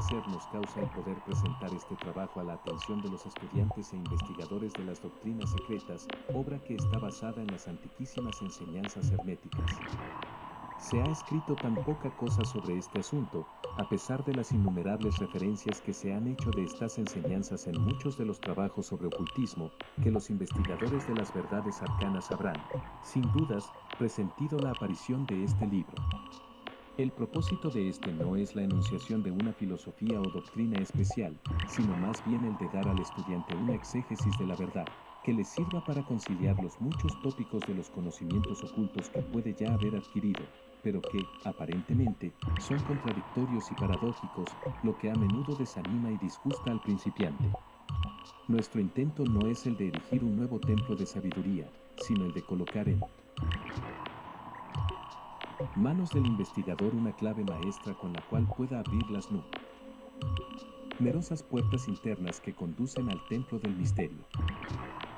placer nos causa el poder presentar este trabajo a la atención de los estudiantes e investigadores de las doctrinas secretas, obra que está basada en las antiquísimas enseñanzas herméticas. Se ha escrito tan poca cosa sobre este asunto, a pesar de las innumerables referencias que se han hecho de estas enseñanzas en muchos de los trabajos sobre ocultismo, que los investigadores de las verdades arcanas habrán, sin dudas, presentido la aparición de este libro. El propósito de este no es la enunciación de una filosofía o doctrina especial, sino más bien el de dar al estudiante una exégesis de la verdad, que le sirva para conciliar los muchos tópicos de los conocimientos ocultos que puede ya haber adquirido, pero que, aparentemente, son contradictorios y paradójicos, lo que a menudo desanima y disgusta al principiante. Nuestro intento no es el de erigir un nuevo templo de sabiduría, sino el de colocar en manos del investigador una clave maestra con la cual pueda abrir las numerosas puertas internas que conducen al templo del misterio.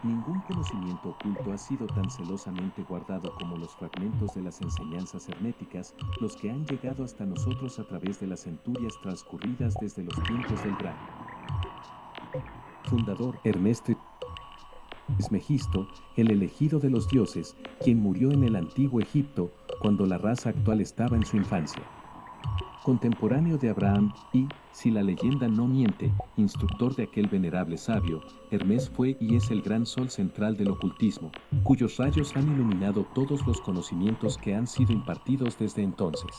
Ningún conocimiento oculto ha sido tan celosamente guardado como los fragmentos de las enseñanzas herméticas, los que han llegado hasta nosotros a través de las centurias transcurridas desde los tiempos del gran fundador Hermes Trismegisto, el elegido de los dioses, quien murió en el antiguo Egipto, cuando la raza actual estaba en su infancia. Contemporáneo de Abraham y, si la leyenda no miente, instructor de aquel venerable sabio, Hermes fue y es el gran sol central del ocultismo, cuyos rayos han iluminado todos los conocimientos que han sido impartidos desde entonces.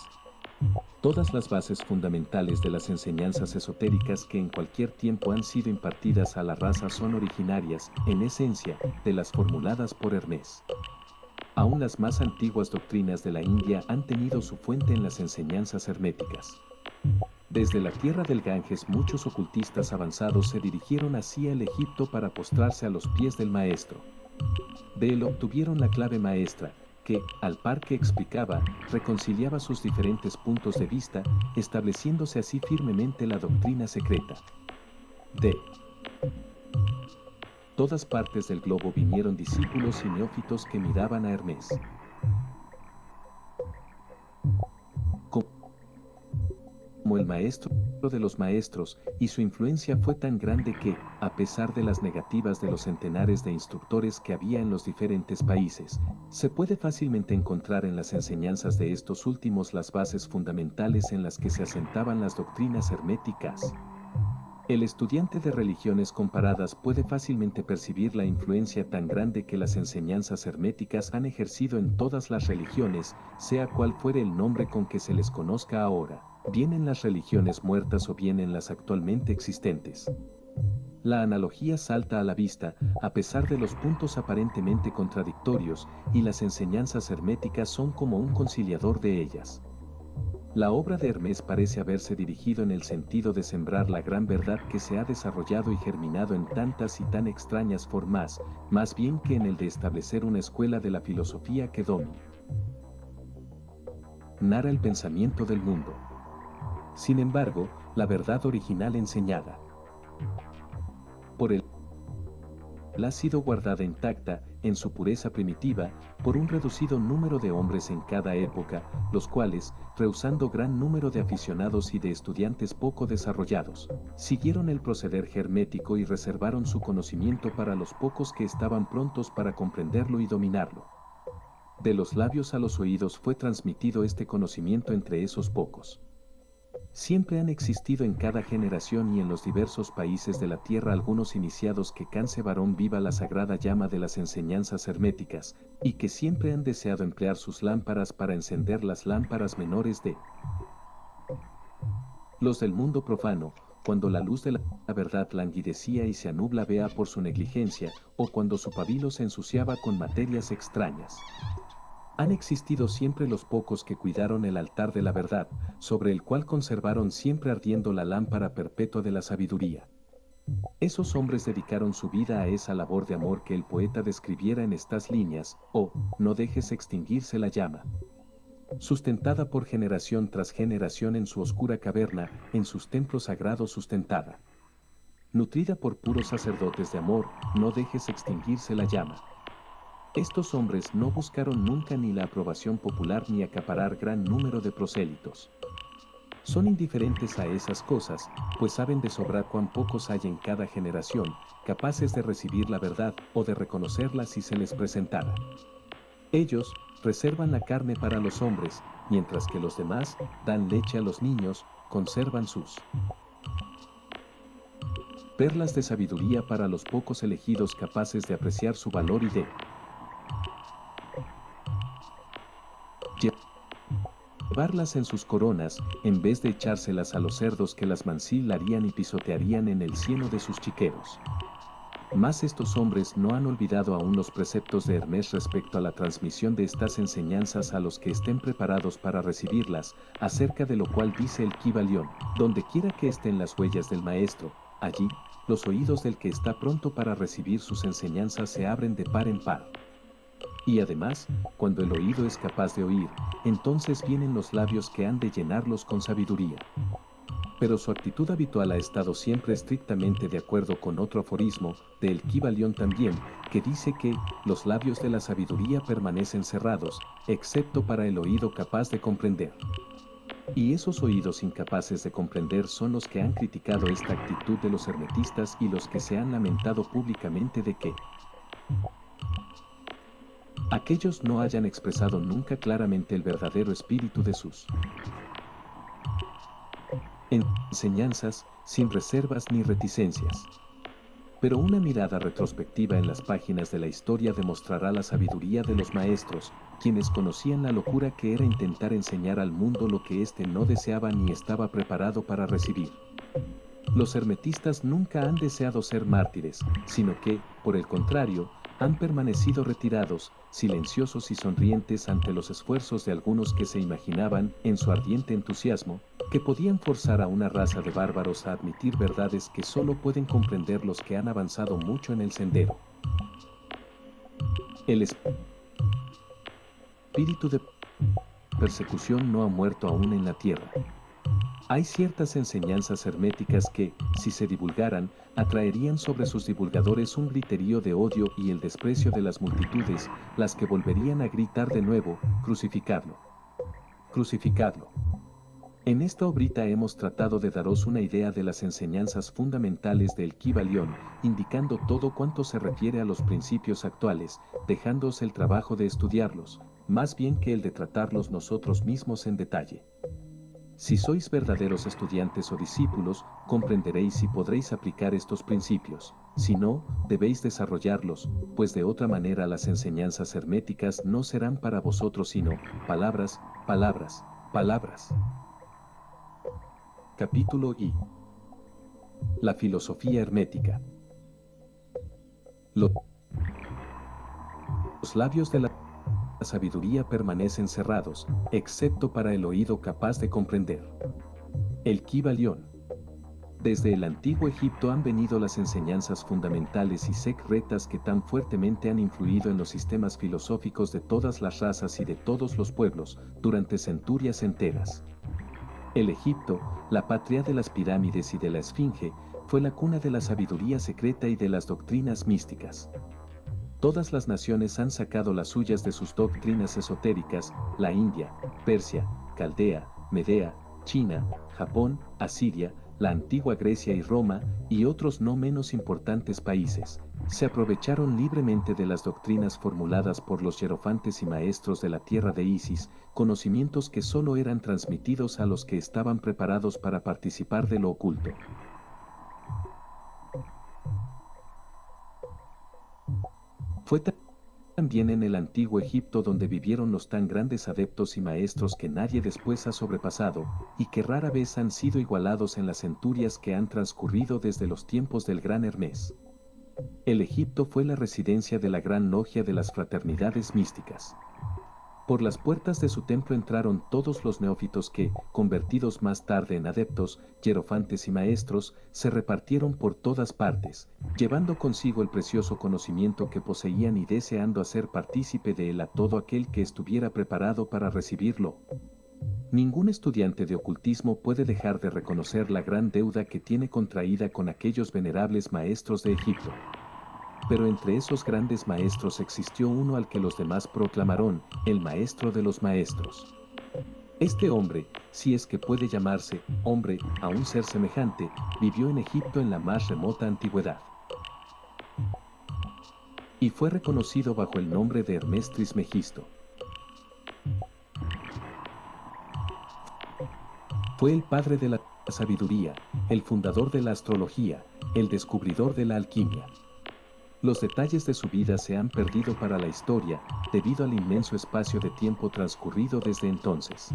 Todas las bases fundamentales de las enseñanzas esotéricas que en cualquier tiempo han sido impartidas a la raza son originarias, en esencia, de las formuladas por Hermes. Aún las más antiguas doctrinas de la India han tenido su fuente en las enseñanzas herméticas. Desde la tierra del Ganges muchos ocultistas avanzados se dirigieron hacia el Egipto para postrarse a los pies del maestro. De él obtuvieron la clave maestra, que, al par que explicaba, reconciliaba sus diferentes puntos de vista, estableciéndose así firmemente la doctrina secreta. De todas partes del globo vinieron discípulos y neófitos que miraban a Hermes como el maestro de los maestros, y su influencia fue tan grande que, a pesar de las negativas de los centenares de instructores que había en los diferentes países, se puede fácilmente encontrar en las enseñanzas de estos últimos las bases fundamentales en las que se asentaban las doctrinas herméticas. El estudiante de religiones comparadas puede fácilmente percibir la influencia tan grande que las enseñanzas herméticas han ejercido en todas las religiones, sea cual fuere el nombre con que se les conozca ahora, bien en las religiones muertas o bien en las actualmente existentes. La analogía salta a la vista, a pesar de los puntos aparentemente contradictorios, y las enseñanzas herméticas son como un conciliador de ellas. La obra de Hermes parece haberse dirigido en el sentido de sembrar la gran verdad que se ha desarrollado y germinado en tantas y tan extrañas formas, más bien que en el de establecer una escuela de la filosofía que dominara el pensamiento del mundo. Sin embargo, la verdad original enseñada por él ha sido guardada intacta, en su pureza primitiva, por un reducido número de hombres en cada época, los cuales, rehusando gran número de aficionados y de estudiantes poco desarrollados, siguieron el proceder hermético y reservaron su conocimiento para los pocos que estaban prontos para comprenderlo y dominarlo. De los labios a los oídos fue transmitido este conocimiento entre esos pocos. Siempre han existido en cada generación y en los diversos países de la tierra algunos iniciados que cansebaron viva la sagrada llama de las enseñanzas herméticas, y que siempre han deseado emplear sus lámparas para encender las lámparas menores de los del mundo profano, cuando la luz de la verdad languidecía y se anubla vea por su negligencia, o cuando su pabilo se ensuciaba con materias extrañas. Han existido siempre los pocos que cuidaron el altar de la verdad, sobre el cual conservaron siempre ardiendo la lámpara perpetua de la sabiduría. Esos hombres dedicaron su vida a esa labor de amor que el poeta describiera en estas líneas: oh, no dejes extinguirse la llama. Sustentada por generación tras generación en su oscura caverna, en sus templos sagrados sustentada. Nutrida por puros sacerdotes de amor, no dejes extinguirse la llama. Estos hombres no buscaron nunca ni la aprobación popular ni acaparar gran número de prosélitos. Son indiferentes a esas cosas, pues saben de sobra cuán pocos hay en cada generación, capaces de recibir la verdad o de reconocerla si se les presentara. Ellos reservan la carne para los hombres, mientras que los demás dan leche a los niños, conservan sus perlas de sabiduría para los pocos elegidos capaces de apreciar su valor y de llevarlas en sus coronas, en vez de echárselas a los cerdos que las mancilarían y pisotearían en el cieno de sus chiqueros. Mas estos hombres no han olvidado aún los preceptos de Hermes respecto a la transmisión de estas enseñanzas a los que estén preparados para recibirlas, acerca de lo cual dice el Kybalión: donde quiera que estén las huellas del maestro, allí, los oídos del que está pronto para recibir sus enseñanzas se abren de par en par. Y además, cuando el oído es capaz de oír, entonces vienen los labios que han de llenarlos con sabiduría. Pero su actitud habitual ha estado siempre estrictamente de acuerdo con otro aforismo, de El Kybalión también, que dice que los labios de la sabiduría permanecen cerrados, excepto para el oído capaz de comprender. Y esos oídos incapaces de comprender son los que han criticado esta actitud de los hermetistas y los que se han lamentado públicamente de que aquellos no hayan expresado nunca claramente el verdadero espíritu de sus enseñanzas, sin reservas ni reticencias. Pero una mirada retrospectiva en las páginas de la historia demostrará la sabiduría de los maestros, quienes conocían la locura que era intentar enseñar al mundo lo que éste no deseaba ni estaba preparado para recibir. Los hermetistas nunca han deseado ser mártires, sino que, por el contrario, han permanecido retirados, silenciosos y sonrientes ante los esfuerzos de algunos que se imaginaban, en su ardiente entusiasmo, que podían forzar a una raza de bárbaros a admitir verdades que solo pueden comprender los que han avanzado mucho en el sendero. El espíritu de persecución no ha muerto aún en la tierra. Hay ciertas enseñanzas herméticas que, si se divulgaran, atraerían sobre sus divulgadores un griterío de odio y el desprecio de las multitudes, las que volverían a gritar de nuevo: crucificadlo. Crucificadlo. En esta obrita hemos tratado de daros una idea de las enseñanzas fundamentales del Kybalión, indicando todo cuanto se refiere a los principios actuales, dejándoos el trabajo de estudiarlos, más bien que el de tratarlos nosotros mismos en detalle. Si sois verdaderos estudiantes o discípulos, comprenderéis y podréis aplicar estos principios. Si no, debéis desarrollarlos, pues de otra manera las enseñanzas herméticas no serán para vosotros sino palabras, palabras, palabras. Capítulo I. La filosofía hermética. Los labios de la sabiduría permanecen cerrados, excepto para el oído capaz de comprender. El Kybalión. Desde el antiguo Egipto han venido las enseñanzas fundamentales y secretas que tan fuertemente han influido en los sistemas filosóficos de todas las razas y de todos los pueblos, durante centurias enteras. El Egipto, la patria de las pirámides y de la Esfinge, fue la cuna de la sabiduría secreta y de las doctrinas místicas. Todas las naciones han sacado las suyas de sus doctrinas esotéricas: la India, Persia, Caldea, Medea, China, Japón, Asiria, la antigua Grecia y Roma, y otros no menos importantes países. Se aprovecharon libremente de las doctrinas formuladas por los hierofantes y maestros de la tierra de Isis, conocimientos que solo eran transmitidos a los que estaban preparados para participar de lo oculto. Fue también en el antiguo Egipto donde vivieron los tan grandes adeptos y maestros que nadie después ha sobrepasado, y que rara vez han sido igualados en las centurias que han transcurrido desde los tiempos del gran Hermes. El Egipto fue la residencia de la gran logia de las fraternidades místicas. Por las puertas de su templo entraron todos los neófitos que, convertidos más tarde en adeptos, hierofantes y maestros, se repartieron por todas partes, llevando consigo el precioso conocimiento que poseían y deseando hacer partícipe de él a todo aquel que estuviera preparado para recibirlo. Ningún estudiante de ocultismo puede dejar de reconocer la gran deuda que tiene contraída con aquellos venerables maestros de Egipto. Pero entre esos grandes maestros existió uno al que los demás proclamaron el maestro de los maestros. Este hombre, si es que puede llamarse hombre a un ser semejante, vivió en Egipto en la más remota antigüedad. Y fue reconocido bajo el nombre de Hermes Trismegisto. Fue el padre de la sabiduría, el fundador de la astrología, el descubridor de la alquimia. Los detalles de su vida se han perdido para la historia, debido al inmenso espacio de tiempo transcurrido desde entonces.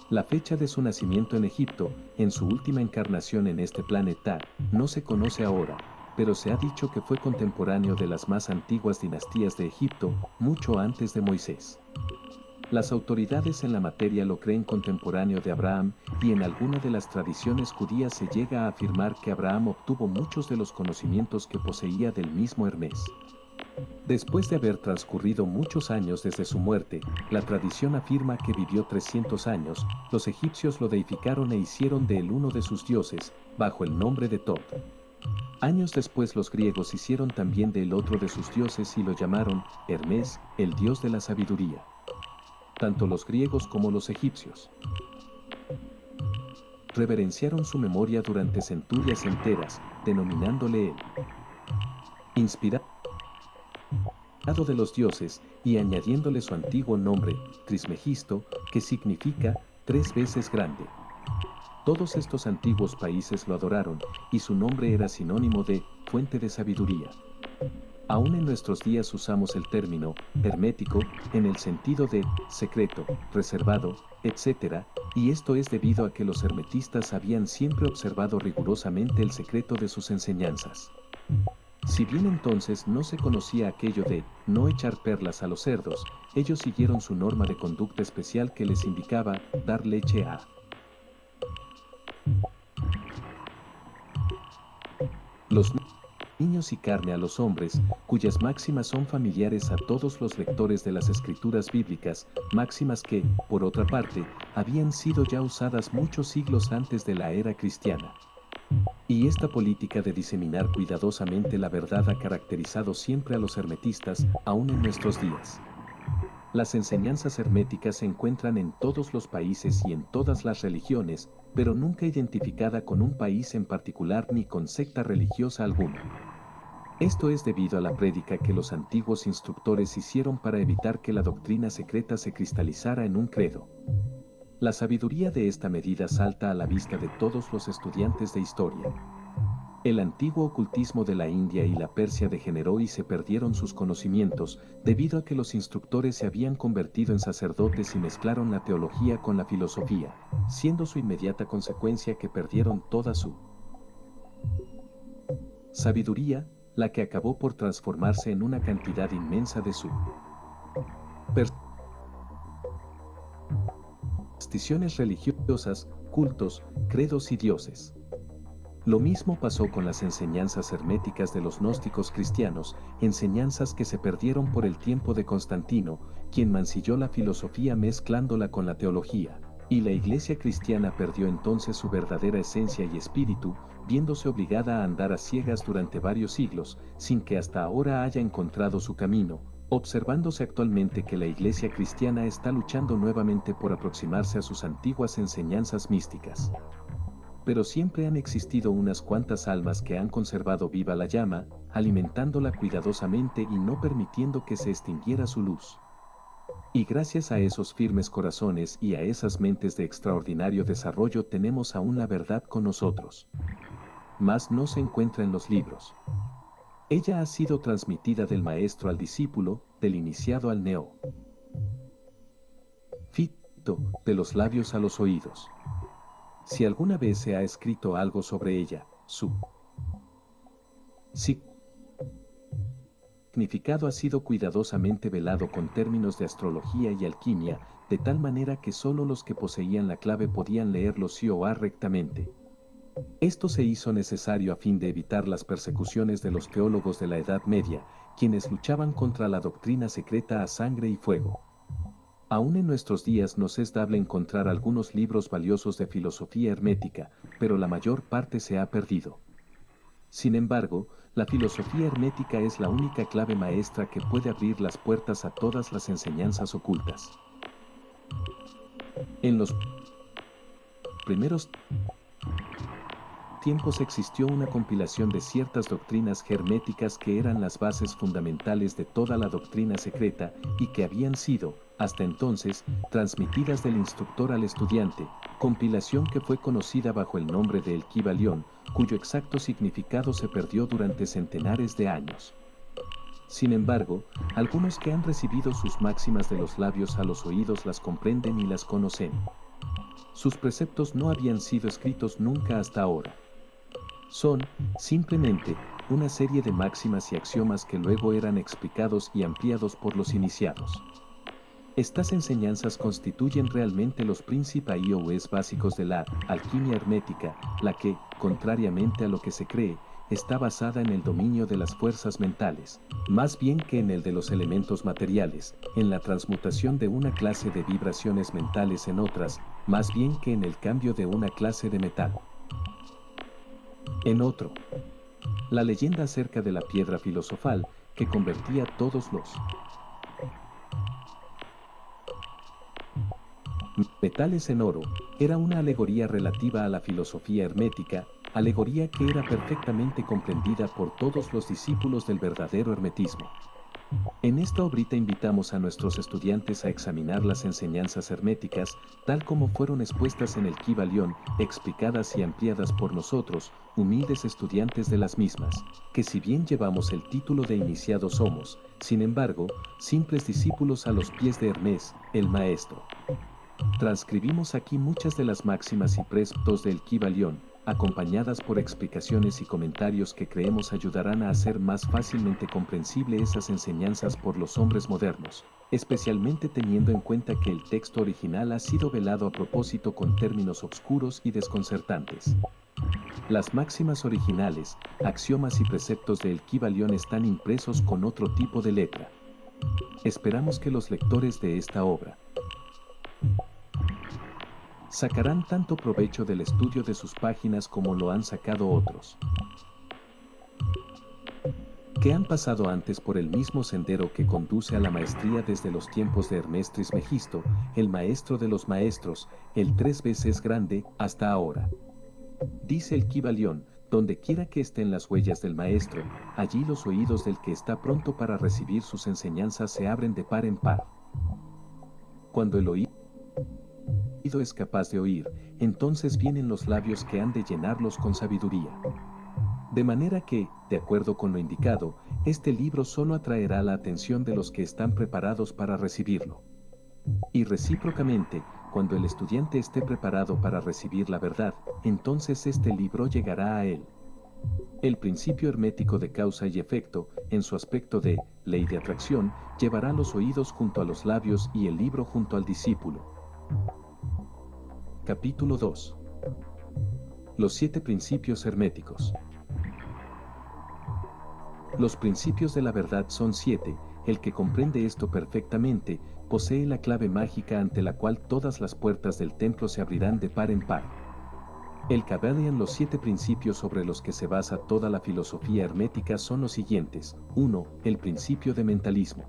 La fecha de su nacimiento en Egipto, en su última encarnación en este planeta, no se conoce ahora, pero se ha dicho que fue contemporáneo de las más antiguas dinastías de Egipto, mucho antes de Moisés. Las autoridades en la materia lo creen contemporáneo de Abraham, y en alguna de las tradiciones judías se llega a afirmar que Abraham obtuvo muchos de los conocimientos que poseía del mismo Hermes. Después de haber transcurrido muchos años desde su muerte, la tradición afirma que vivió 300 años, los egipcios lo deificaron e hicieron de él uno de sus dioses, bajo el nombre de Tot. Años después los griegos hicieron también de él otro de sus dioses y lo llamaron Hermes, el dios de la sabiduría. Tanto los griegos como los egipcios reverenciaron su memoria durante centurias enteras, denominándole el inspirado de los dioses, y añadiéndole su antiguo nombre, Trismegisto, que significa 3 veces grande. Todos estos antiguos países lo adoraron, y su nombre era sinónimo de fuente de sabiduría. Aún en nuestros días usamos el término hermético en el sentido de secreto, reservado, etc., y esto es debido a que los hermetistas habían siempre observado rigurosamente el secreto de sus enseñanzas. Si bien entonces no se conocía aquello de no echar perlas a los cerdos, ellos siguieron su norma de conducta especial que les indicaba dar leche a los niños y carne a los hombres, cuyas máximas son familiares a todos los lectores de las escrituras bíblicas, máximas que, por otra parte, habían sido ya usadas muchos siglos antes de la era cristiana. Y esta política de diseminar cuidadosamente la verdad ha caracterizado siempre a los hermetistas, aún en nuestros días. Las enseñanzas herméticas se encuentran en todos los países y en todas las religiones, pero nunca identificada con un país en particular ni con secta religiosa alguna. Esto es debido a la prédica que los antiguos instructores hicieron para evitar que la doctrina secreta se cristalizara en un credo. La sabiduría de esta medida salta a la vista de todos los estudiantes de historia. El antiguo ocultismo de la India y la Persia degeneró y se perdieron sus conocimientos, debido a que los instructores se habían convertido en sacerdotes y mezclaron la teología con la filosofía, siendo su inmediata consecuencia que perdieron toda su sabiduría, la que acabó por transformarse en una cantidad inmensa de supersticiones religiosas, cultos, credos y dioses. Lo mismo pasó con las enseñanzas herméticas de los gnósticos cristianos, enseñanzas que se perdieron por el tiempo de Constantino, quien mancilló la filosofía mezclándola con la teología, y la Iglesia cristiana perdió entonces su verdadera esencia y espíritu, viéndose obligada a andar a ciegas durante varios siglos, sin que hasta ahora haya encontrado su camino, observándose actualmente que la Iglesia cristiana está luchando nuevamente por aproximarse a sus antiguas enseñanzas místicas. Pero siempre han existido unas cuantas almas que han conservado viva la llama, alimentándola cuidadosamente y no permitiendo que se extinguiera su luz. Y gracias a esos firmes corazones y a esas mentes de extraordinario desarrollo tenemos aún la verdad con nosotros. Mas no se encuentra en los libros. Ella ha sido transmitida del maestro al discípulo, del iniciado al neófito, de los labios a los oídos. Si alguna vez se ha escrito algo sobre ella, su significado ha sido cuidadosamente velado con términos de astrología y alquimia, de tal manera que solo los que poseían la clave podían leerlo sí o rectamente. Esto se hizo necesario a fin de evitar las persecuciones de los teólogos de la Edad Media, quienes luchaban contra la doctrina secreta a sangre y fuego. Aún en nuestros días nos es dable encontrar algunos libros valiosos de filosofía hermética, pero la mayor parte se ha perdido. Sin embargo, la filosofía hermética es la única clave maestra que puede abrir las puertas a todas las enseñanzas ocultas. En los primeros tiempos existió una compilación de ciertas doctrinas herméticas que eran las bases fundamentales de toda la doctrina secreta y que habían sido, hasta entonces, transmitidas del instructor al estudiante, compilación que fue conocida bajo el nombre de El Kybalión, cuyo exacto significado se perdió durante centenares de años. Sin embargo, algunos que han recibido sus máximas de los labios a los oídos las comprenden y las conocen. Sus preceptos no habían sido escritos nunca hasta ahora. Son, simplemente, una serie de máximas y axiomas que luego eran explicados y ampliados por los iniciados. Estas enseñanzas constituyen realmente los principios básicos de la alquimia hermética, la que, contrariamente a lo que se cree, está basada en el dominio de las fuerzas mentales, más bien que en el de los elementos materiales, en la transmutación de una clase de vibraciones mentales en otras, más bien que en el cambio de una clase de metal en otro. La leyenda acerca de la piedra filosofal, que convertía todos los metales en oro, era una alegoría relativa a la filosofía hermética, alegoría que era perfectamente comprendida por todos los discípulos del verdadero hermetismo. En esta obrita invitamos a nuestros estudiantes a examinar las enseñanzas herméticas, tal como fueron expuestas en el Kybalión, explicadas y ampliadas por nosotros, humildes estudiantes de las mismas, que si bien llevamos el título de iniciados somos, sin embargo, simples discípulos a los pies de Hermes, el Maestro. Transcribimos aquí muchas de las máximas y preceptos del Kybalión, acompañadas por explicaciones y comentarios que creemos ayudarán a hacer más fácilmente comprensible esas enseñanzas por los hombres modernos, especialmente teniendo en cuenta que el texto original ha sido velado a propósito con términos obscuros y desconcertantes. Las máximas originales, axiomas y preceptos del Kybalión están impresos con otro tipo de letra. Esperamos que los lectores de esta obra sacarán tanto provecho del estudio de sus páginas como lo han sacado otros, que han pasado antes por el mismo sendero que conduce a la maestría desde los tiempos de Hermes Trismegisto, el maestro de los maestros, el 3 veces grande, hasta ahora. Dice el Kybalión, donde quiera que estén las huellas del maestro, allí los oídos del que está pronto para recibir sus enseñanzas se abren de par en par. Cuando el oído es capaz de oír, entonces vienen los labios que han de llenarlos con sabiduría. De manera que, de acuerdo con lo indicado, este libro solo atraerá la atención de los que están preparados para recibirlo. Y recíprocamente, cuando el estudiante esté preparado para recibir la verdad, entonces este libro llegará a él. El principio hermético de causa y efecto, en su aspecto de ley de atracción, llevará los oídos junto a los labios y el libro junto al discípulo. Capítulo 2. Los 7 principios herméticos. Los principios de la verdad son 7, el que comprende esto perfectamente, posee la clave mágica ante la cual todas las puertas del templo se abrirán de par en par. El Kybalión, los 7 principios sobre los que se basa toda la filosofía hermética son los siguientes: 1. El principio de mentalismo.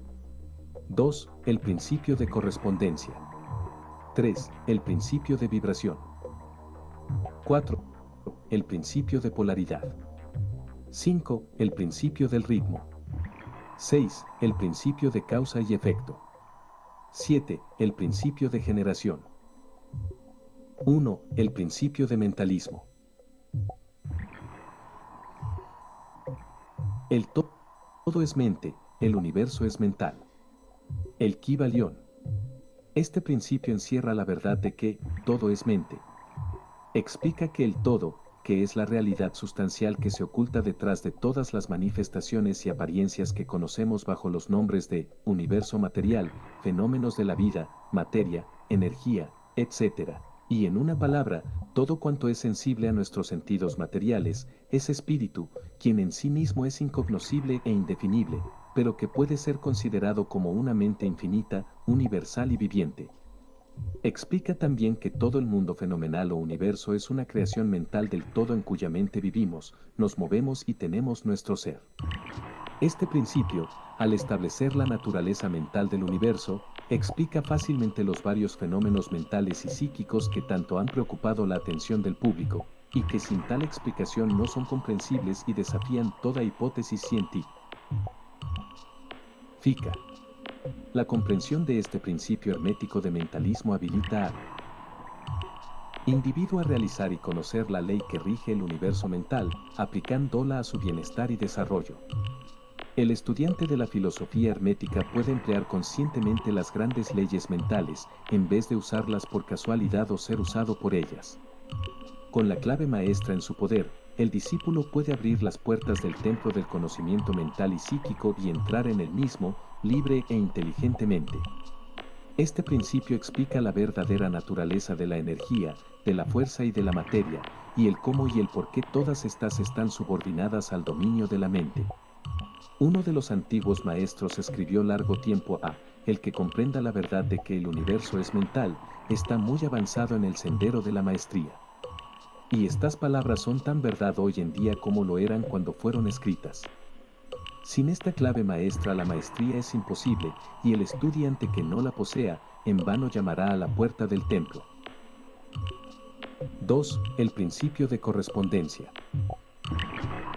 2. El principio de correspondencia. 3. El principio de vibración. 4. El principio de polaridad. 5. El principio del ritmo. 6. El principio de causa y efecto. 7. El principio de generación. 1. El principio de mentalismo. El todo es mente, el universo es mental. El Kybalión. Este principio encierra la verdad de que todo es mente. Explica que el todo, que es la realidad sustancial que se oculta detrás de todas las manifestaciones y apariencias que conocemos bajo los nombres de universo material, fenómenos de la vida, materia, energía, etc. Y en una palabra, todo cuanto es sensible a nuestros sentidos materiales, es espíritu, quien en sí mismo es incognoscible e indefinible, pero que puede ser considerado como una mente infinita, universal y viviente. Explica también que todo el mundo fenomenal o universo es una creación mental del todo en cuya mente vivimos, nos movemos y tenemos nuestro ser. Este principio, al establecer la naturaleza mental del universo, explica fácilmente los varios fenómenos mentales y psíquicos que tanto han preocupado la atención del público, y que sin tal explicación no son comprensibles y desafían toda hipótesis científica. La comprensión de este principio hermético de mentalismo habilita al individuo a realizar y conocer la ley que rige el universo mental, aplicándola a su bienestar y desarrollo. El estudiante de la filosofía hermética puede emplear conscientemente las grandes leyes mentales, en vez de usarlas por casualidad o ser usado por ellas. Con la clave maestra en su poder, el discípulo puede abrir las puertas del templo del conocimiento mental y psíquico y entrar en el mismo, libre e inteligentemente. Este principio explica la verdadera naturaleza de la energía, de la fuerza y de la materia, y el cómo y el por qué todas estas están subordinadas al dominio de la mente. Uno de los antiguos maestros escribió largo tiempo el que comprenda la verdad de que el universo es mental, está muy avanzado en el sendero de la maestría. Y estas palabras son tan verdad hoy en día como lo eran cuando fueron escritas. Sin esta clave maestra la maestría es imposible, y el estudiante que no la posea, en vano llamará a la puerta del templo. 2. El principio de correspondencia.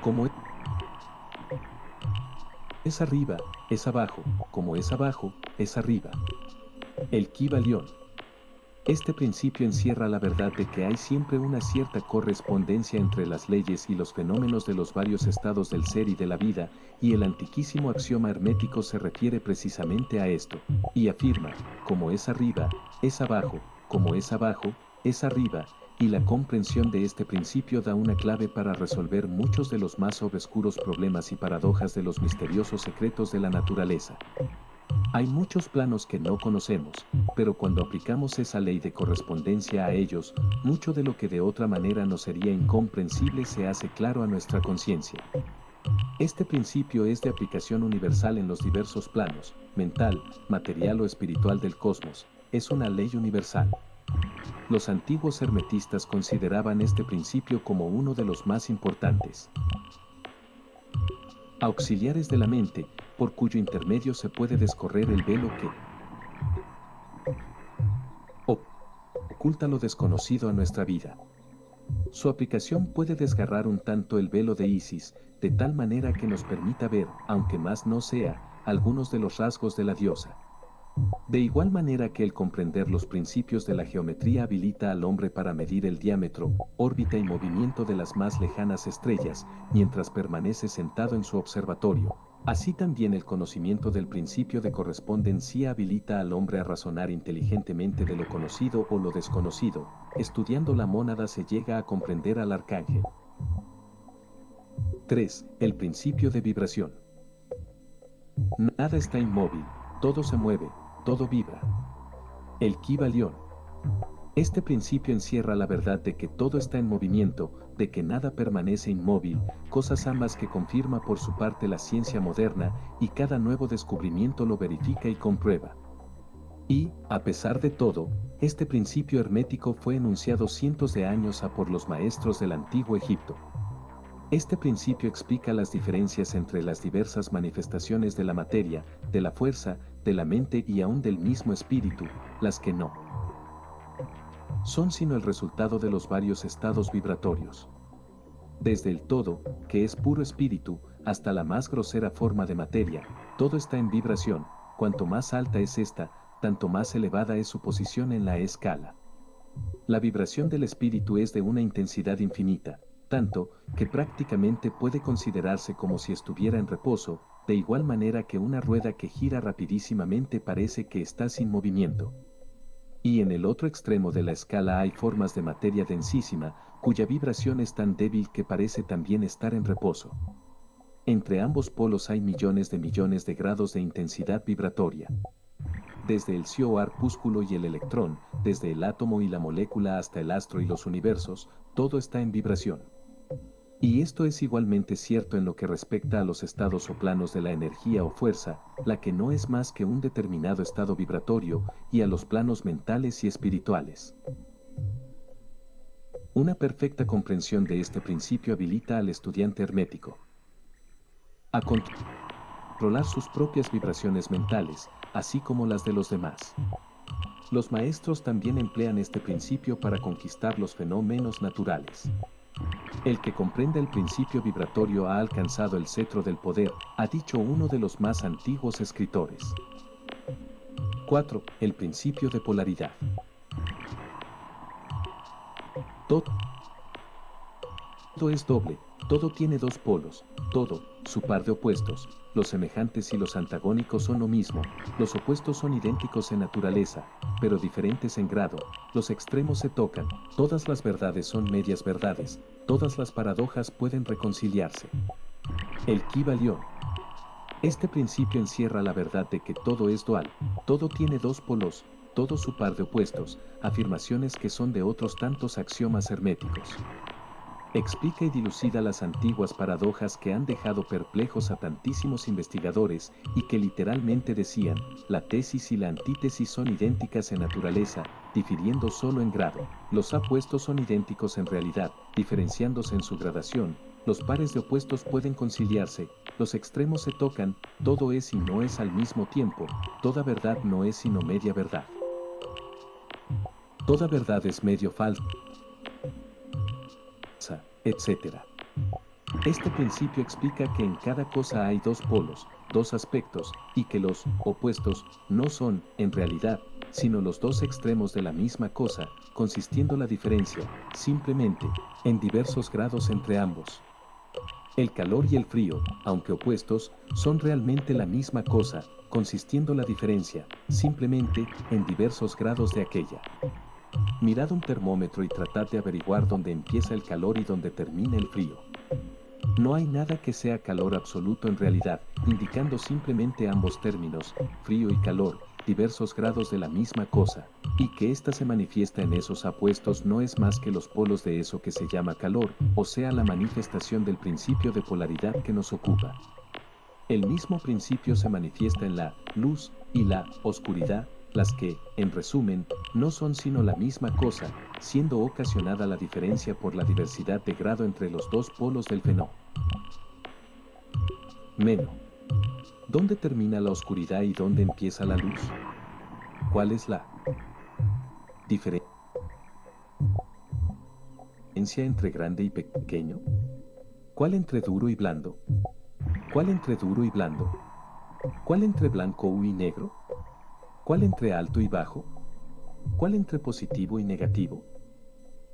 Como es arriba, es abajo, como es abajo, es arriba. El Kybalión. Este principio encierra la verdad de que hay siempre una cierta correspondencia entre las leyes y los fenómenos de los varios estados del ser y de la vida, y el antiquísimo axioma hermético se refiere precisamente a esto, y afirma, como es arriba, es abajo, como es abajo, es arriba, y la comprensión de este principio da una clave para resolver muchos de los más obscuros problemas y paradojas de los misteriosos secretos de la naturaleza. Hay muchos planos que no conocemos, pero cuando aplicamos esa ley de correspondencia a ellos, mucho de lo que de otra manera nos sería incomprensible se hace claro a nuestra conciencia. Este principio es de aplicación universal en los diversos planos, mental, material o espiritual del cosmos, es una ley universal. Los antiguos hermetistas consideraban este principio como uno de los más importantes. Auxiliares de la mente, por cuyo intermedio se puede descorrer el velo que oculta lo desconocido a nuestra vida. Su aplicación puede desgarrar un tanto el velo de Isis, de tal manera que nos permita ver, aunque más no sea, algunos de los rasgos de la diosa. De igual manera que el comprender los principios de la geometría habilita al hombre para medir el diámetro, órbita y movimiento de las más lejanas estrellas, mientras permanece sentado en su observatorio. Así también el conocimiento del principio de correspondencia habilita al hombre a razonar inteligentemente de lo conocido o lo desconocido. Estudiando la mónada se llega a comprender al arcángel. 3. El principio de vibración. Nada está inmóvil, todo se mueve, todo vibra. El Kybalión. Este principio encierra la verdad de que todo está en movimiento, de que nada permanece inmóvil, cosas ambas que confirma por su parte la ciencia moderna, y cada nuevo descubrimiento lo verifica y comprueba. Y, a pesar de todo, este principio hermético fue enunciado cientos de años por los maestros del antiguo Egipto. Este principio explica las diferencias entre las diversas manifestaciones de la materia, de la fuerza, de la mente y aún del mismo espíritu, las que no son sino el resultado de los varios estados vibratorios. Desde el todo, que es puro espíritu, hasta la más grosera forma de materia, todo está en vibración. Cuanto más alta es esta, tanto más elevada es su posición en la escala. La vibración del espíritu es de una intensidad infinita, tanto que prácticamente puede considerarse como si estuviera en reposo, de igual manera que una rueda que gira rapidísimamente parece que está sin movimiento. Y en el otro extremo de la escala hay formas de materia densísima, cuya vibración es tan débil que parece también estar en reposo. Entre ambos polos hay millones de grados de intensidad vibratoria. Desde el corpúsculo y el electrón, desde el átomo y la molécula hasta el astro y los universos, todo está en vibración. Y esto es igualmente cierto en lo que respecta a los estados o planos de la energía o fuerza, la que no es más que un determinado estado vibratorio, y a los planos mentales y espirituales. Una perfecta comprensión de este principio habilita al estudiante hermético a controlar sus propias vibraciones mentales, así como las de los demás. Los maestros también emplean este principio para conquistar los fenómenos naturales. El que comprenda el principio vibratorio ha alcanzado el cetro del poder, ha dicho uno de los más antiguos escritores. 4. El principio de polaridad. Todo es doble, todo tiene dos polos, todo, su par de opuestos, los semejantes y los antagónicos son lo mismo, los opuestos son idénticos en naturaleza, pero diferentes en grado, los extremos se tocan, todas las verdades son medias verdades, todas las paradojas pueden reconciliarse. El Kybalión. Este principio encierra la verdad de que todo es dual, todo tiene dos polos, todo su par de opuestos, afirmaciones que son de otros tantos axiomas herméticos. Explica y dilucida las antiguas paradojas que han dejado perplejos a tantísimos investigadores y que literalmente decían, la tesis y la antítesis son idénticas en naturaleza, difiriendo solo en grado. Los opuestos son idénticos en realidad, diferenciándose en su gradación. Los pares de opuestos pueden conciliarse, los extremos se tocan, todo es y no es al mismo tiempo, toda verdad no es sino media verdad. Toda verdad es medio falsa, etc. Este principio explica que en cada cosa hay dos polos, dos aspectos, y que los opuestos no son, en realidad, sino los dos extremos de la misma cosa, consistiendo la diferencia, simplemente, en diversos grados entre ambos. El calor y el frío, aunque opuestos, son realmente la misma cosa, consistiendo la diferencia, simplemente, en diversos grados de aquella. Mirad un termómetro y tratad de averiguar dónde empieza el calor y dónde termina el frío. No hay nada que sea calor absoluto en realidad, indicando simplemente ambos términos, frío y calor, diversos grados de la misma cosa, y que ésta se manifiesta en esos opuestos no es más que los polos de eso que se llama calor, o sea la manifestación del principio de polaridad que nos ocupa. El mismo principio se manifiesta en la luz y la oscuridad, las que, en resumen, no son sino la misma cosa, siendo ocasionada la diferencia por la diversidad de grado entre los dos polos del fenómeno. ¿Dónde termina la oscuridad y dónde empieza la luz? ¿Cuál es la diferencia entre grande y pequeño? ¿Cuál entre duro y blando? ¿Cuál entre duro y blando? ¿Cuál entre blanco y negro? ¿Cuál entre alto y bajo? ¿Cuál entre positivo y negativo?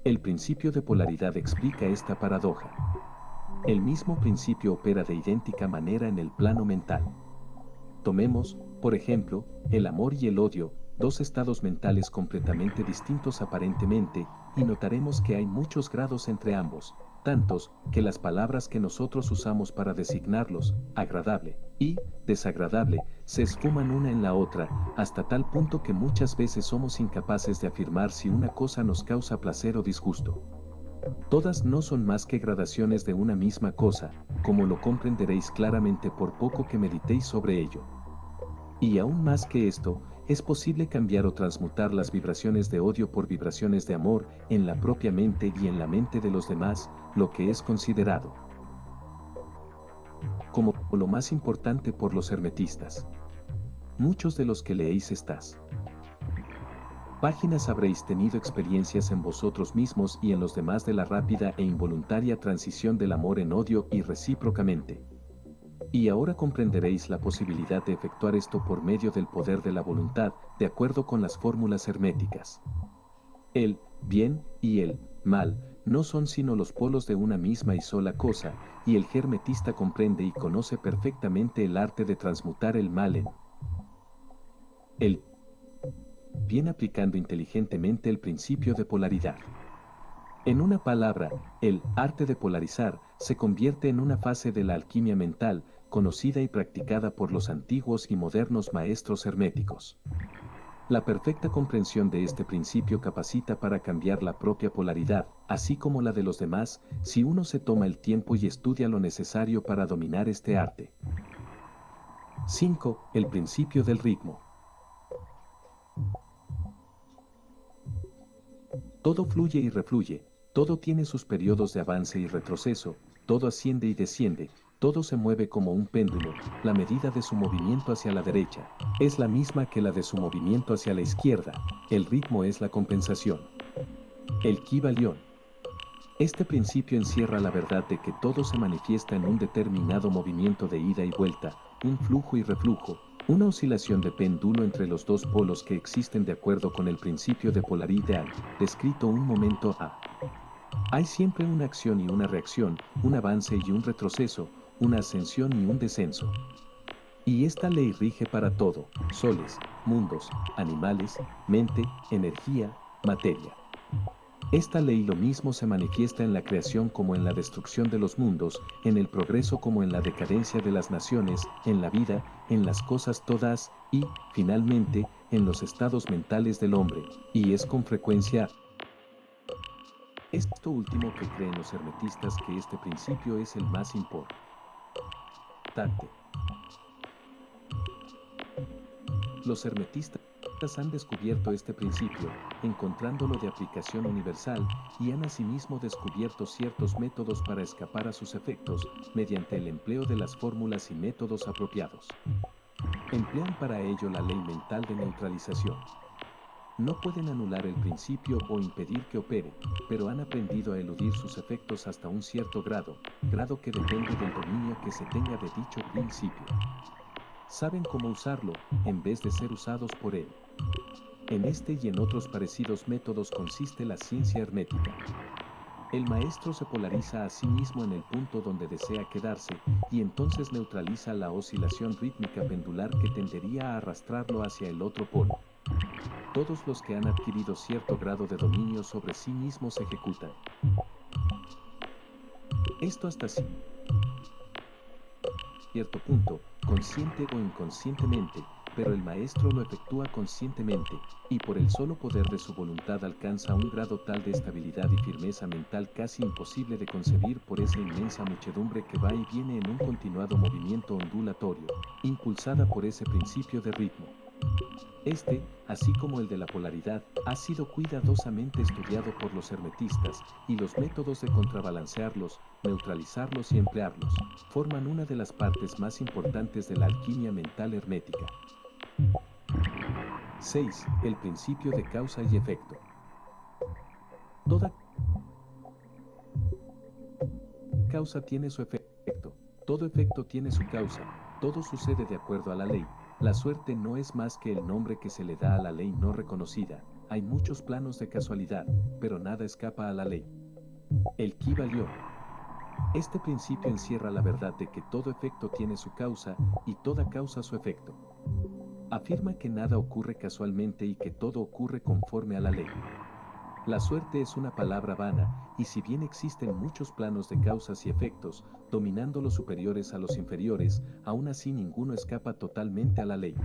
El principio de polaridad explica esta paradoja. El mismo principio opera de idéntica manera en el plano mental. Tomemos, por ejemplo, el amor y el odio, dos estados mentales completamente distintos aparentemente, y notaremos que hay muchos grados entre ambos, tantos que las palabras que nosotros usamos para designarlos, agradable y desagradable, se esfuman una en la otra, hasta tal punto que muchas veces somos incapaces de afirmar si una cosa nos causa placer o disgusto. Todas no son más que gradaciones de una misma cosa, como lo comprenderéis claramente por poco que meditéis sobre ello. Y aún más que esto, es posible cambiar o transmutar las vibraciones de odio por vibraciones de amor en la propia mente y en la mente de los demás, lo que es considerado como lo más importante por los hermetistas. Muchos de los que leéis estas páginas habréis tenido experiencias en vosotros mismos y en los demás de la rápida e involuntaria transición del amor en odio y recíprocamente. Y ahora comprenderéis la posibilidad de efectuar esto por medio del poder de la voluntad, de acuerdo con las fórmulas herméticas. El bien y el mal no son sino los polos de una misma y sola cosa, y el hermetista comprende y conoce perfectamente el arte de transmutar el mal en el bien aplicando inteligentemente el principio de polaridad. En una palabra, el arte de polarizar se convierte en una fase de la alquimia mental, conocida y practicada por los antiguos y modernos maestros herméticos. La perfecta comprensión de este principio capacita para cambiar la propia polaridad, así como la de los demás, si uno se toma el tiempo y estudia lo necesario para dominar este arte. 5. El principio del ritmo. Todo fluye y refluye, todo tiene sus periodos de avance y retroceso, todo asciende y desciende, Todo se mueve como un péndulo, la medida de su movimiento hacia la derecha es la misma que la de su movimiento hacia la izquierda, el ritmo es la compensación. El Kybalión. Este principio encierra la verdad de que todo se manifiesta en un determinado movimiento de ida y vuelta, un flujo y reflujo, una oscilación de péndulo entre los dos polos que existen de acuerdo con el principio de polaridad, descrito un momento A. Hay siempre una acción y una reacción, un avance y un retroceso, una ascensión y un descenso. Y esta ley rige para todo, soles, mundos, animales, mente, energía, materia. Esta ley lo mismo se manifiesta en la creación como en la destrucción de los mundos, en el progreso como en la decadencia de las naciones, en la vida, en las cosas todas y, finalmente, en los estados mentales del hombre, y es con frecuencia esto último que creen los hermetistas que este principio es el más importante. Los hermetistas han descubierto este principio, encontrándolo de aplicación universal, y han asimismo descubierto ciertos métodos para escapar a sus efectos, mediante el empleo de las fórmulas y métodos apropiados. Emplean para ello la ley mental de neutralización. No pueden anular el principio o impedir que opere, pero han aprendido a eludir sus efectos hasta un cierto grado que depende del dominio que se tenga de dicho principio. Saben cómo usarlo, en vez de ser usados por él. En este y en otros parecidos métodos consiste la ciencia hermética. El maestro se polariza a sí mismo en el punto donde desea quedarse, y entonces neutraliza la oscilación rítmica pendular que tendería a arrastrarlo hacia el otro polo. Todos los que han adquirido cierto grado de dominio sobre sí mismos ejecutan esto hasta cierto punto, consciente o inconscientemente, pero el maestro lo efectúa conscientemente, y por el solo poder de su voluntad alcanza un grado tal de estabilidad y firmeza mental casi imposible de concebir por esa inmensa muchedumbre que va y viene en un continuado movimiento ondulatorio, impulsada por ese principio de ritmo. Este, así como el de la polaridad, ha sido cuidadosamente estudiado por los hermetistas, y los métodos de contrabalancearlos, neutralizarlos y emplearlos, forman una de las partes más importantes de la alquimia mental hermética. 6. El principio de causa y efecto. Toda causa tiene su efecto, todo efecto tiene su causa, todo sucede de acuerdo a la ley. La suerte no es más que el nombre que se le da a la ley no reconocida. Hay muchos planos de casualidad, pero nada escapa a la ley. El Kybalión. Este principio encierra la verdad de que todo efecto tiene su causa y toda causa su efecto. Afirma que nada ocurre casualmente y que todo ocurre conforme a la ley. La suerte es una palabra vana, y si bien existen muchos planos de causas y efectos, dominando los superiores a los inferiores, aún así ninguno escapa totalmente a la ley.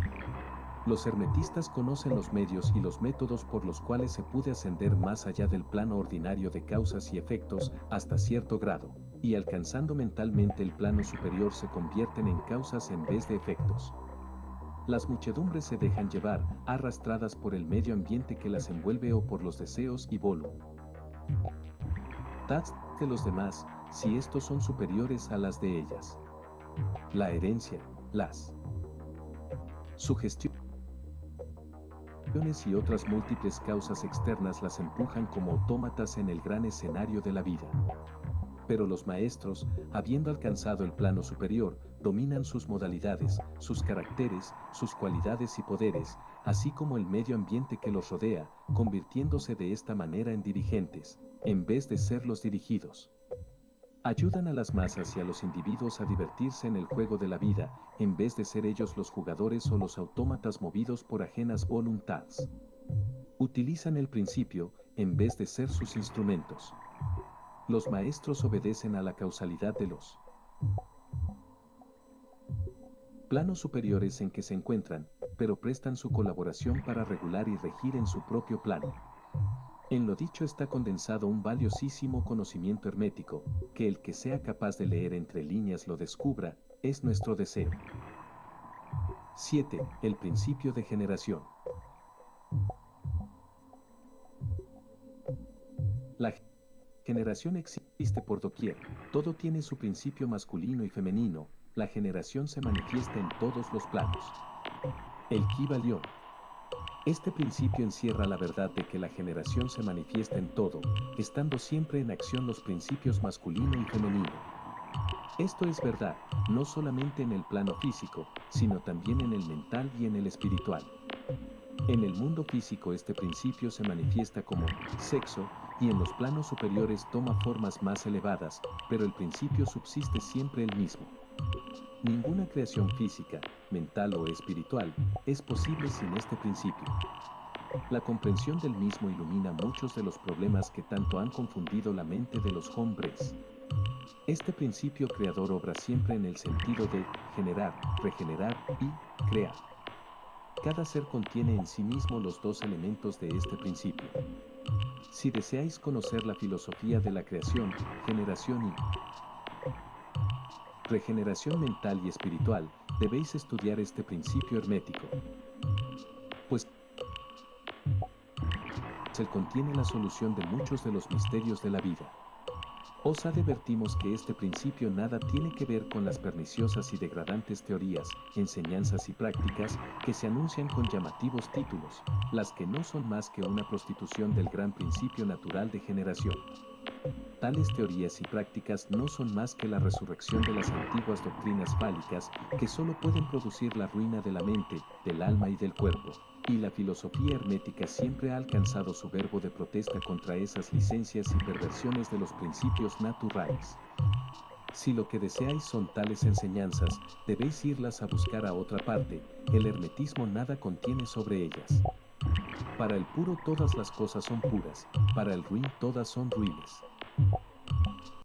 Los hermetistas conocen los medios y los métodos por los cuales se puede ascender más allá del plano ordinario de causas y efectos hasta cierto grado, y alcanzando mentalmente el plano superior se convierten en causas en vez de efectos. Las muchedumbres se dejan llevar, arrastradas por el medio ambiente que las envuelve o por los deseos y voluntades de los demás, si estos son superiores a las de ellas. La herencia, las sugestiones y otras múltiples causas externas las empujan como autómatas en el gran escenario de la vida. Pero los maestros, habiendo alcanzado el plano superior, dominan sus modalidades, sus caracteres, sus cualidades y poderes, así como el medio ambiente que los rodea, convirtiéndose de esta manera en dirigentes, en vez de ser los dirigidos. Ayudan a las masas y a los individuos a divertirse en el juego de la vida, en vez de ser ellos los jugadores o los autómatas movidos por ajenas voluntades. Utilizan el principio, en vez de ser sus instrumentos. Los maestros obedecen a la causalidad de los planos superiores en que se encuentran, pero prestan su colaboración para regular y regir en su propio plano. En lo dicho está condensado un valiosísimo conocimiento hermético, que el que sea capaz de leer entre líneas lo descubra, es nuestro deseo. 7. El principio de generación. La Generación existe por doquier, todo tiene su principio masculino y femenino, la generación se manifiesta en todos los planos. El Kybalión. Este principio encierra la verdad de que la generación se manifiesta en todo, estando siempre en acción los principios masculino y femenino. Esto es verdad, no solamente en el plano físico, sino también en el mental y en el espiritual. En el mundo físico este principio se manifiesta como sexo, y en los planos superiores toma formas más elevadas, pero el principio subsiste siempre el mismo. Ninguna creación física, mental o espiritual es posible sin este principio. La comprensión del mismo ilumina muchos de los problemas que tanto han confundido la mente de los hombres. Este principio creador obra siempre en el sentido de generar, regenerar y crear. Cada ser contiene en sí mismo los dos elementos de este principio. Si deseáis conocer la filosofía de la creación, generación y regeneración mental y espiritual, debéis estudiar este principio hermético, pues él contiene la solución de muchos de los misterios de la vida. Os advertimos que este principio nada tiene que ver con las perniciosas y degradantes teorías, enseñanzas y prácticas que se anuncian con llamativos títulos, las que no son más que una prostitución del gran principio natural de generación. Tales teorías y prácticas no son más que la resurrección de las antiguas doctrinas fálicas que solo pueden producir la ruina de la mente, del alma y del cuerpo. Y la filosofía hermética siempre ha alcanzado su verbo de protesta contra esas licencias y perversiones de los principios naturales. Si lo que deseáis son tales enseñanzas, debéis irlas a buscar a otra parte, el hermetismo nada contiene sobre ellas. Para el puro todas las cosas son puras, para el ruin todas son ruines.